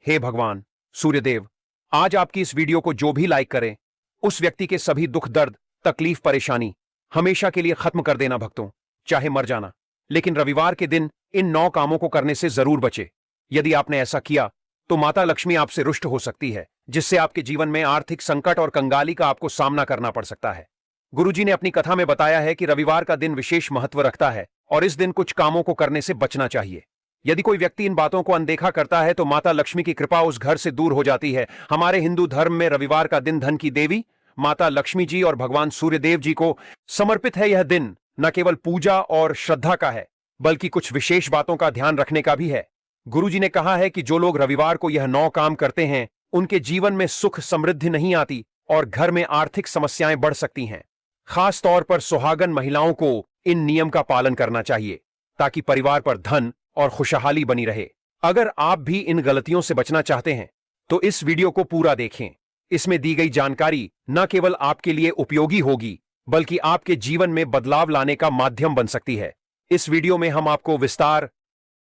हे भगवान सूर्यदेव, आज आपकी इस वीडियो को जो भी लाइक करे उस व्यक्ति के सभी दुख दर्द तकलीफ परेशानी हमेशा के लिए खत्म कर देना भक्तों, चाहे मर जाना। लेकिन रविवार के दिन इन 9 कामों को करने से जरूर बचे। यदि आपने ऐसा किया तो माता लक्ष्मी आपसे रुष्ट हो सकती है, जिससे आपके जीवन में आर्थिक संकट और कंगाली का आपको सामना करना पड़ सकता है। गुरुजी ने अपनी कथा में बताया है कि रविवार का दिन विशेष महत्व रखता है और इस दिन कुछ कामों को करने से बचना चाहिए। यदि कोई व्यक्ति इन बातों को अनदेखा करता है तो माता लक्ष्मी की कृपा उस घर से दूर हो जाती है। हमारे हिंदू धर्म में रविवार का दिन धन की देवी माता लक्ष्मी जी और भगवान सूर्यदेव जी को समर्पित है। यह दिन न केवल पूजा और श्रद्धा का है, बल्कि कुछ विशेष बातों का ध्यान रखने का भी है। गुरुजी ने कहा है कि जो लोग रविवार को यह 9 काम करते हैं, उनके जीवन में सुख समृद्धि नहीं आती और घर में आर्थिक समस्याएं बढ़ सकती हैं। खास तौर पर सुहागन महिलाओं को इन नियम का पालन करना चाहिए ताकि परिवार पर धन और खुशहाली बनी रहे। अगर आप भी इन गलतियों से बचना चाहते हैं तो इस वीडियो को पूरा देखें। इसमें दी गई जानकारी न केवल आपके लिए उपयोगी होगी, बल्कि आपके जीवन में बदलाव लाने का माध्यम बन सकती है। इस वीडियो में हम आपको विस्तार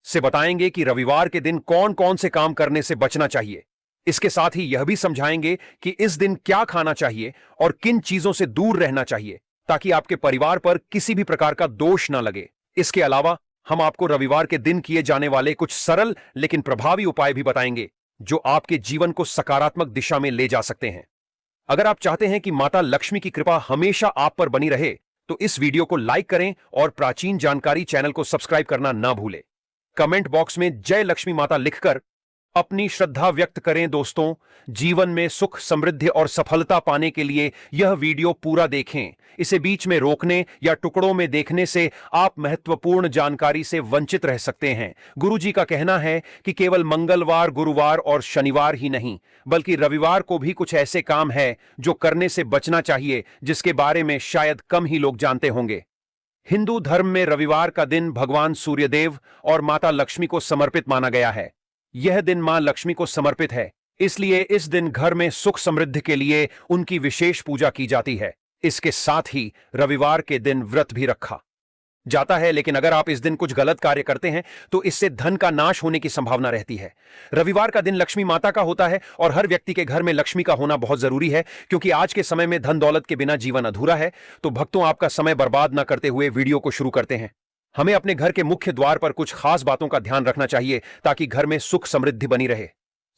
से बताएंगे कि रविवार के दिन कौन कौन से काम करने से बचना चाहिए। इसके साथ ही यह भी समझाएंगे कि इस दिन क्या खाना चाहिए और किन चीजों से दूर रहना चाहिए ताकि आपके परिवार पर किसी भी प्रकार का दोष न लगे। इसके अलावा हम आपको रविवार के दिन किए जाने वाले कुछ सरल लेकिन प्रभावी उपाय भी बताएंगे जो आपके जीवन को सकारात्मक दिशा में ले जा सकते हैं। अगर आप चाहते हैं कि माता लक्ष्मी की कृपा हमेशा आप पर बनी रहे तो इस वीडियो को लाइक करें और प्राचीन जानकारी चैनल को सब्सक्राइब करना ना भूलें। कमेंट बॉक्स में जय लक्ष्मी माता लिखकर अपनी श्रद्धा व्यक्त करें। दोस्तों, जीवन में सुख समृद्धि और सफलता पाने के लिए यह वीडियो पूरा देखें। इसे बीच में रोकने या टुकड़ों में देखने से आप महत्वपूर्ण जानकारी से वंचित रह सकते हैं। गुरुजी का कहना है कि केवल मंगलवार, गुरुवार और शनिवार ही नहीं, बल्कि रविवार को भी कुछ ऐसे काम हैं जो करने से बचना चाहिए, जिसके बारे में शायद कम ही लोग जानते होंगे। हिंदू धर्म में रविवार का दिन भगवान सूर्यदेव और माता लक्ष्मी को समर्पित माना गया है। यह दिन मां लक्ष्मी को समर्पित है, इसलिए इस दिन घर में सुख समृद्धि के लिए उनकी विशेष पूजा की जाती है। इसके साथ ही रविवार के दिन व्रत भी रखा जाता है। लेकिन अगर आप इस दिन कुछ गलत कार्य करते हैं तो इससे धन का नाश होने की संभावना रहती है। रविवार का दिन लक्ष्मी माता का होता है और हर व्यक्ति के घर में लक्ष्मी का होना बहुत जरूरी है, क्योंकि आज के समय में धन दौलत के बिना जीवन अधूरा है। तो भक्तों, आपका समय बर्बाद न करते हुए वीडियो को शुरू करते हैं। हमें अपने घर के मुख्य द्वार पर कुछ खास बातों का ध्यान रखना चाहिए ताकि घर में सुख समृद्धि बनी रहे।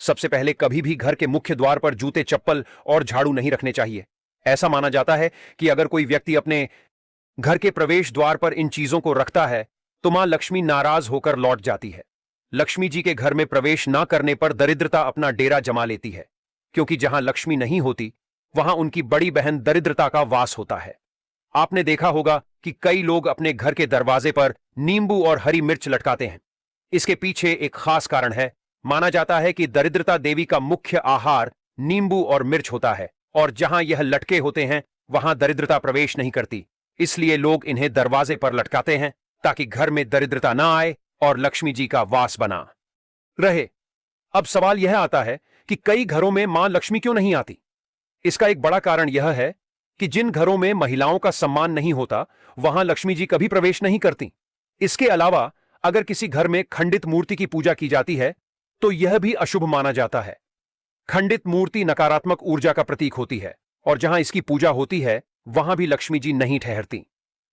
सबसे पहले, कभी भी घर के मुख्य द्वार पर जूते, चप्पल और झाड़ू नहीं रखने चाहिए। ऐसा माना जाता है कि अगर कोई व्यक्ति अपने घर के प्रवेश द्वार पर इन चीजों को रखता है तो मां लक्ष्मी नाराज होकर लौट जाती है। लक्ष्मी जी के घर में प्रवेश न करने पर दरिद्रता अपना डेरा जमा लेती है, क्योंकि जहां लक्ष्मी नहीं होती वहां उनकी बड़ी बहन दरिद्रता का वास होता है। आपने देखा होगा कि कई लोग अपने घर के दरवाजे पर नींबू और हरी मिर्च लटकाते हैं। इसके पीछे एक खास कारण है। माना जाता है कि दरिद्रता देवी का मुख्य आहार नींबू और मिर्च होता है, और जहां यह लटके होते हैं वहां दरिद्रता प्रवेश नहीं करती। इसलिए लोग इन्हें दरवाजे पर लटकाते हैं ताकि घर में दरिद्रता ना आए और लक्ष्मी जी का वास बना रहे। अब सवाल यह आता है कि कई घरों में मां लक्ष्मी क्यों नहीं आती? इसका एक बड़ा कारण यह है कि जिन घरों में महिलाओं का सम्मान नहीं होता वहां लक्ष्मी जी कभी प्रवेश नहीं करती। इसके अलावा अगर किसी घर में खंडित मूर्ति की पूजा की जाती है तो यह भी अशुभ माना जाता है। खंडित मूर्ति नकारात्मक ऊर्जा का प्रतीक होती है और जहां इसकी पूजा होती है वहां भी लक्ष्मी जी नहीं ठहरती।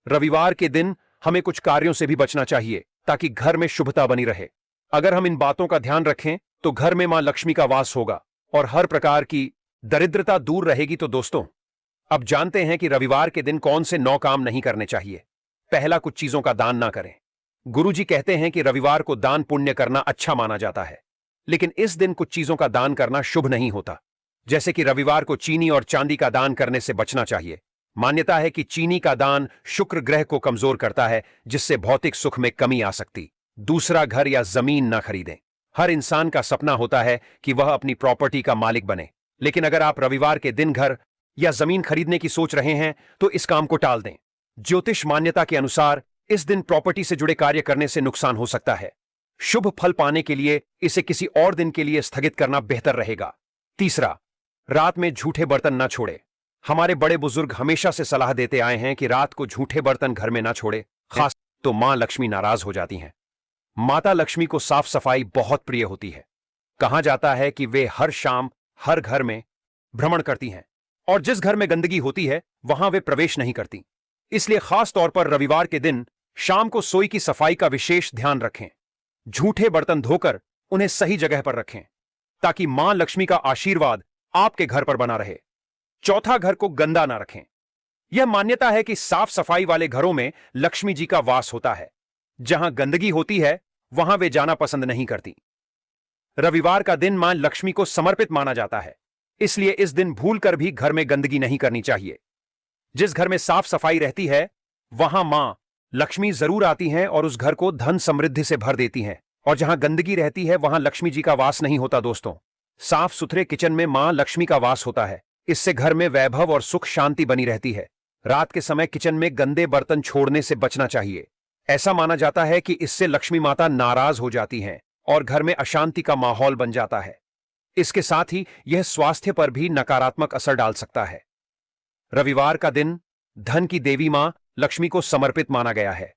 रविवार के दिन हमें कुछ कार्यों से भी बचना चाहिए ताकि घर में शुभता बनी रहे। अगर हम इन बातों का ध्यान रखें तो घर में मां लक्ष्मी का वास होगा और हर प्रकार की दरिद्रता दूर रहेगी। तो दोस्तों, अब जानते हैं कि रविवार के दिन कौन से 9 काम नहीं करने चाहिए। पहला, कुछ चीजों का दान ना करें। गुरुजी कहते हैं कि रविवार को दान पुण्य करना अच्छा माना जाता है, लेकिन इस दिन कुछ चीजों का दान करना शुभ नहीं होता। जैसे कि रविवार को चीनी और चांदी का दान करने से बचना चाहिए। मान्यता है कि चीनी का दान शुक्र ग्रह को कमजोर करता है, जिससे भौतिक सुख में कमी आ सकती। दूसरा, घर या जमीन ना खरीदें। हर इंसान का सपना होता है कि वह अपनी प्रॉपर्टी का मालिक बने, लेकिन अगर आप रविवार के दिन घर या जमीन खरीदने की सोच रहे हैं तो इस काम को टाल दें। ज्योतिष मान्यता के अनुसार इस दिन प्रॉपर्टी से जुड़े कार्य करने से नुकसान हो सकता है। शुभ फल पाने के लिए इसे किसी और दिन के लिए स्थगित करना बेहतर रहेगा। तीसरा, रात में झूठे बर्तन ना छोड़े। हमारे बड़े बुजुर्ग हमेशा से सलाह देते आए हैं कि रात को झूठे बर्तन घर में ना छोड़े, खास तो मां लक्ष्मी नाराज हो जाती हैं। माता लक्ष्मी को साफ सफाई बहुत प्रिय होती है। कहा जाता है कि वे हर शाम हर घर में भ्रमण करती हैं और जिस घर में गंदगी होती है वहां वे प्रवेश नहीं करती। इसलिए खास तौर पर रविवार के दिन शाम को सोई की सफाई का विशेष ध्यान रखें। झूठे बर्तन धोकर उन्हें सही जगह पर रखें ताकि मां लक्ष्मी का आशीर्वाद आपके घर पर बना रहे। चौथा, घर को गंदा ना रखें। यह मान्यता है कि साफ सफाई वाले घरों में लक्ष्मी जी का वास होता है। जहां गंदगी होती है वहां वे जाना पसंद नहीं करती। रविवार का दिन मां लक्ष्मी को समर्पित माना जाता है, इसलिए इस दिन भूलकर भी घर में गंदगी नहीं करनी चाहिए। जिस घर में साफ सफाई रहती है वहां मां लक्ष्मी जरूर आती हैं और उस घर को धन समृद्धि से भर देती हैं। और जहां गंदगी रहती है वहां लक्ष्मी जी का वास नहीं होता। दोस्तों, साफ सुथरे किचन में मां लक्ष्मी का वास होता है। इससे घर में वैभव और सुख शांति बनी रहती है। रात के समय किचन में गंदे बर्तन छोड़ने से बचना चाहिए। ऐसा माना जाता है कि इससे लक्ष्मी माता नाराज हो जाती हैं और घर में अशांति का माहौल बन जाता है। इसके साथ ही यह स्वास्थ्य पर भी नकारात्मक असर डाल सकता है। रविवार का दिन धन की देवी मां लक्ष्मी को समर्पित माना गया है।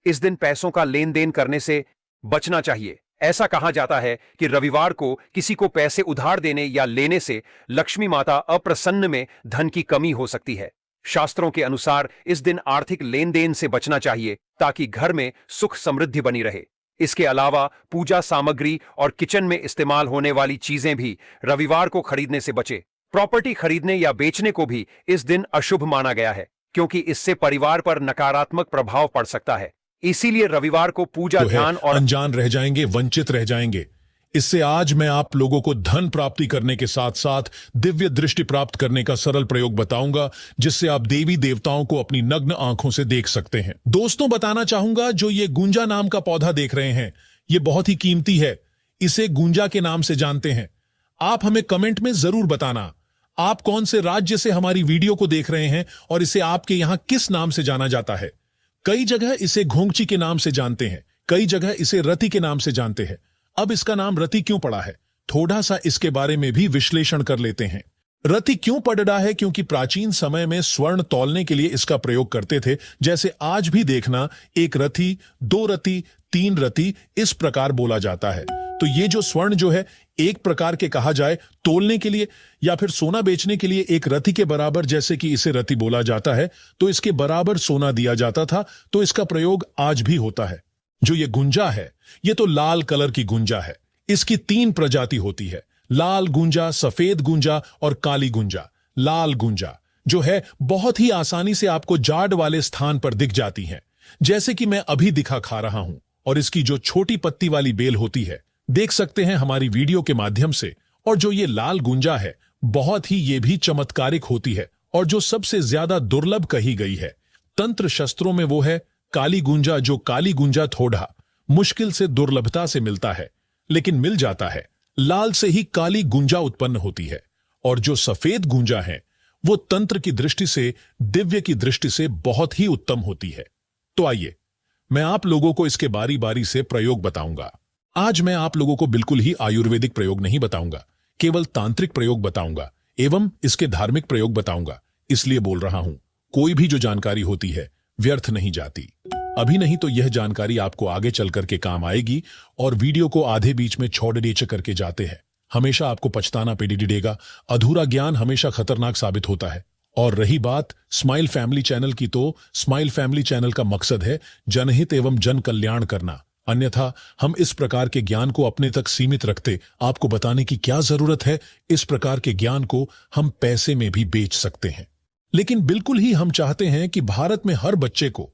इस दिन पैसों का लेन देन करने से बचना चाहिए। ऐसा कहा जाता है कि रविवार को किसी को पैसे उधार देने या लेने से लक्ष्मी माता अप्रसन्न में धन की कमी हो सकती है। शास्त्रों के अनुसार इस दिन आर्थिक लेन देन से बचना चाहिए ताकि घर में सुख समृद्धि बनी रहे। इसके अलावा पूजा सामग्री और किचन में इस्तेमाल होने वाली चीजें भी रविवार को खरीदने से बचे। प्रॉपर्टी खरीदने या बेचने को भी इस दिन अशुभ माना गया है क्योंकि इससे परिवार पर नकारात्मक प्रभाव पड़ सकता है। इसीलिए रविवार को पूजा ध्यान और अनजान रह जाएंगे, वंचित रह जाएंगे। इससे आज मैं आप लोगों को धन प्राप्ति करने के साथ साथ दिव्य दृष्टि प्राप्त करने का सरल प्रयोग बताऊंगा जिससे आप देवी देवताओं को अपनी नग्न आंखों से देख सकते हैं। दोस्तों, बताना चाहूंगा, जो ये गुंजा नाम का पौधा देख रहे हैं ये बहुत ही कीमती है। इसे गुंजा के नाम से जानते हैं। आप हमें कमेंट में जरूर बताना आप कौन से राज्य से हमारी वीडियो को देख रहे हैं और इसे आपके यहां किस नाम से जाना जाता है। कई जगह इसे घोंगची के नाम से जानते हैं, कई जगह इसे रति के नाम से जानते हैं। अब इसका नाम रति क्यों पड़ा है, थोड़ा सा इसके बारे में भी विश्लेषण कर लेते हैं। रति क्यों पड़ा है? क्योंकि प्राचीन समय में स्वर्ण तौलने के लिए इसका प्रयोग करते थे। जैसे आज भी देखना, एक रति, दो रति, तीन रति, इस प्रकार बोला जाता है। तो ये जो स्वर्ण जो है एक प्रकार के कहा जाए तोलने के लिए या फिर सोना बेचने के लिए एक रति के बराबर, जैसे कि इसे रति बोला जाता है, तो इसके बराबर सोना दिया जाता था। तो इसका प्रयोग आज भी होता है। जो ये गुंजा है ये तो लाल कलर की गुंजा है। इसकी 3 प्रजाति होती है, लाल गुंजा, सफेद गुंजा और काली गुंजा। लाल गुंजा जो है बहुत ही आसानी से आपको जाड़ वाले स्थान पर दिख जाती है, जैसे कि मैं अभी दिखा खा रहा हूं। और इसकी जो छोटी पत्ती वाली बेल होती है देख सकते हैं हमारी वीडियो के माध्यम से। और जो ये लाल गुंजा है बहुत ही ये भी चमत्कारिक होती है और जो सबसे ज्यादा दुर्लभ कही गई है तंत्र शस्त्रों में वो है काली गुंजा। जो काली गुंजा थोड़ा मुश्किल से दुर्लभता से मिलता है, लेकिन मिल जाता है। लाल से ही काली गुंजा उत्पन्न होती है। और जो सफेद गुंजा है वो तंत्र की दृष्टि से, दिव्य की दृष्टि से बहुत ही उत्तम होती है। तो आइए मैं आप लोगों को इसके बारी बारी से प्रयोग बताऊंगा। आज मैं आप लोगों को बिल्कुल ही आयुर्वेदिक प्रयोग नहीं बताऊंगा, केवल तांत्रिक प्रयोग बताऊंगा एवं इसके धार्मिक प्रयोग बताऊंगा। इसलिए बोल रहा हूं, कोई भी जो जानकारी होती है व्यर्थ नहीं जाती। अभी नहीं तो यह जानकारी आपको आगे चल करके काम आएगी। और वीडियो को आधे बीच में छोड़ डीच करके जाते हैं, हमेशा आपको पछताना पड़ेगा। अधूरा ज्ञान हमेशा खतरनाक साबित होता है। और रही बात स्माइल फैमिली चैनल की, तो स्माइल फैमिली चैनल का मकसद है जनहित एवं जन कल्याण करना। अन्यथा हम इस प्रकार के ज्ञान को अपने तक सीमित रखते आपको बताने की क्या जरूरत है। इस प्रकार के ज्ञान को हम पैसे में भी बेच सकते हैं। लेकिन बिल्कुल ही हम चाहते हैं कि भारत में हर बच्चे को